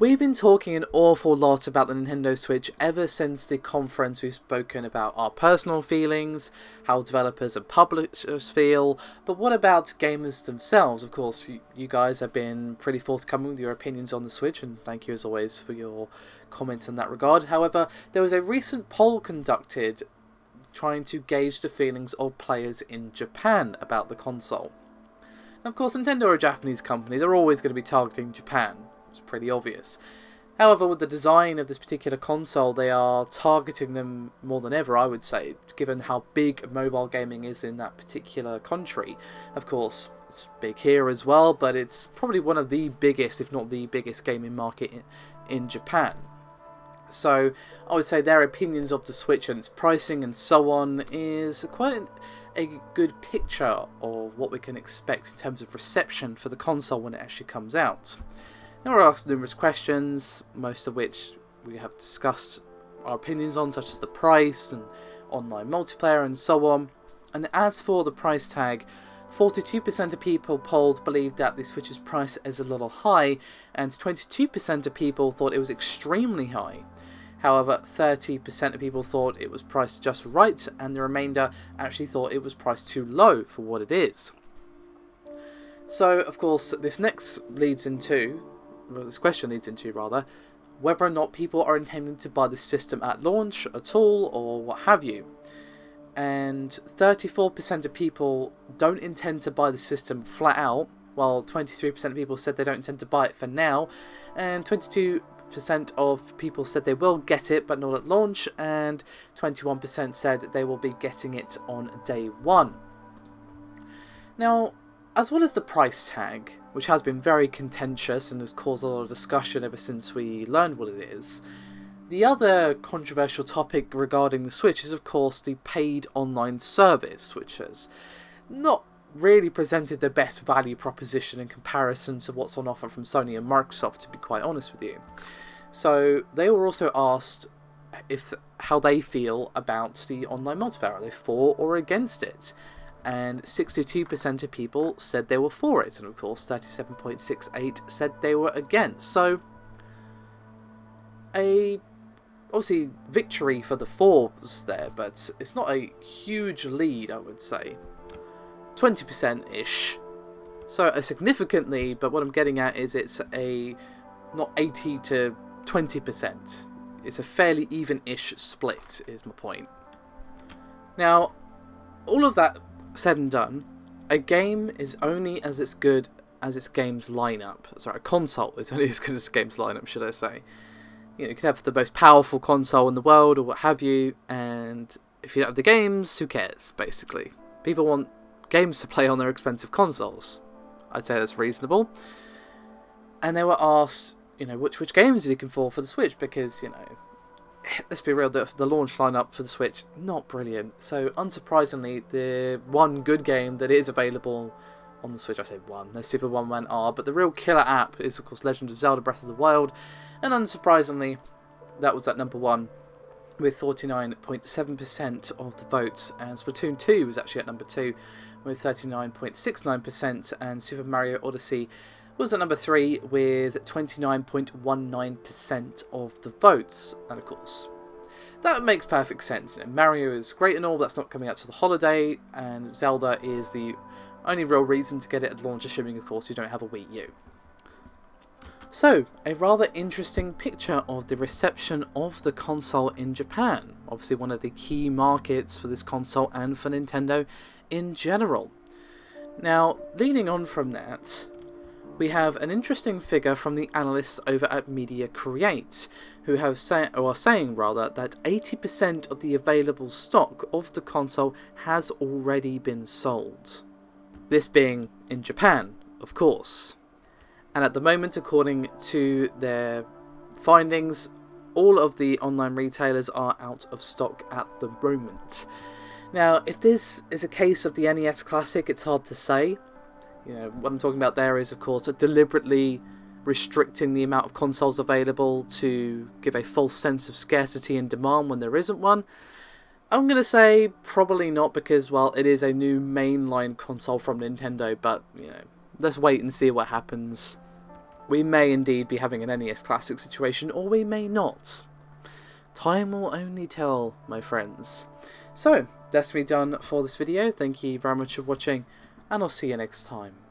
We've been talking an awful lot about the Nintendo Switch ever since the conference. We've spoken about our personal feelings, how developers and publishers feel, but what about gamers themselves? Of course, you guys have been pretty forthcoming with your opinions on the Switch, and thank you as always for your comments in that regard. However, there was a recent poll conducted trying to gauge the feelings of players in Japan about the console. Now, of course, Nintendo are a Japanese company, they're always going to be targeting Japan. It's pretty obvious. However, with the design of this particular console, they are targeting them more than ever, I would say, given how big mobile gaming is in that particular country. Of course, it's big here as well, but it's probably one of the biggest, if not the biggest, gaming market in Japan. So, I would say their opinions of the Switch and its pricing and so on is quite a good picture of what we can expect in terms of reception for the console when it actually comes out. Now, we're asked numerous questions, most of which we have discussed our opinions on, such as the price and online multiplayer and so on. And as for the price tag, 42% of people polled believed that the Switch's price is a little high, and 22% of people thought it was extremely high. However, 30% of people thought it was priced just right, and the remainder actually thought it was priced too low for what it is. So, of course, this question leads into whether or not people are intending to buy the system at launch at all, or what have you. And 34% of people don't intend to buy the system flat out, while 23% of people said they don't intend to buy it for now, and 22% of people said they will get it but not at launch, and 21% said that they will be getting it on day one. Now, as well as the price tag, which has been very contentious and has caused a lot of discussion ever since we learned what it is, the other controversial topic regarding the Switch is of course the paid online service, which has not really presented the best value proposition in comparison to what's on offer from Sony and Microsoft, to be quite honest with you. So they were also asked how they feel about the online multiplayer. Are they for or against it? And 62% of people said they were for it, and of course 37.68% said they were against. So, obviously victory for the fours there, but it's not a huge lead, I would say. 20%-ish. So a significant lead, but what I'm getting at is it's not 80 to 20%. It's a fairly even-ish split, is my point. Now, all of that said and done, a game is only as good as its game's lineup. Sorry, a console is only as good as its game's lineup, should I say. You can have the most powerful console in the world or what have you, and if you don't have the games, who cares, basically. People want games to play on their expensive consoles. I'd say that's reasonable. And they were asked, which games are you looking for the Switch, because, let's be real, the launch lineup for the Switch, not brilliant. So, unsurprisingly, the one good game that is available on the Switch, I say one, no Super 1-Man-R, but the real killer app is, of course, Legend of Zelda Breath of the Wild, and unsurprisingly, that was at number one, with 49.7% of the votes, and Splatoon 2 was actually at number 2, with 39.69%, and Super Mario Odyssey was at number 3 with 29.19% of the votes. And of course, that makes perfect sense. Mario is great and all, but that's not coming out till the holiday, and Zelda is the only real reason to get it at launch, assuming of course you don't have a Wii U. So, a rather interesting picture of the reception of the console in Japan. Obviously one of the key markets for this console and for Nintendo in general. Now, leaning on from that, we have an interesting figure from the analysts over at Media Create, who are saying that 80% of the available stock of the console has already been sold. This being in Japan, of course. And at the moment, according to their findings, all of the online retailers are out of stock at the moment. Now, if this is a case of the NES Classic, it's hard to say. What I'm talking about there is, of course, deliberately restricting the amount of consoles available to give a false sense of scarcity and demand when there isn't one. I'm going to say probably not, because, well, it is a new mainline console from Nintendo, but, let's wait and see what happens. We may indeed be having an NES Classic situation, or we may not. Time will only tell, my friends. So, that's me done for this video. Thank you very much for watching, and I'll see you next time.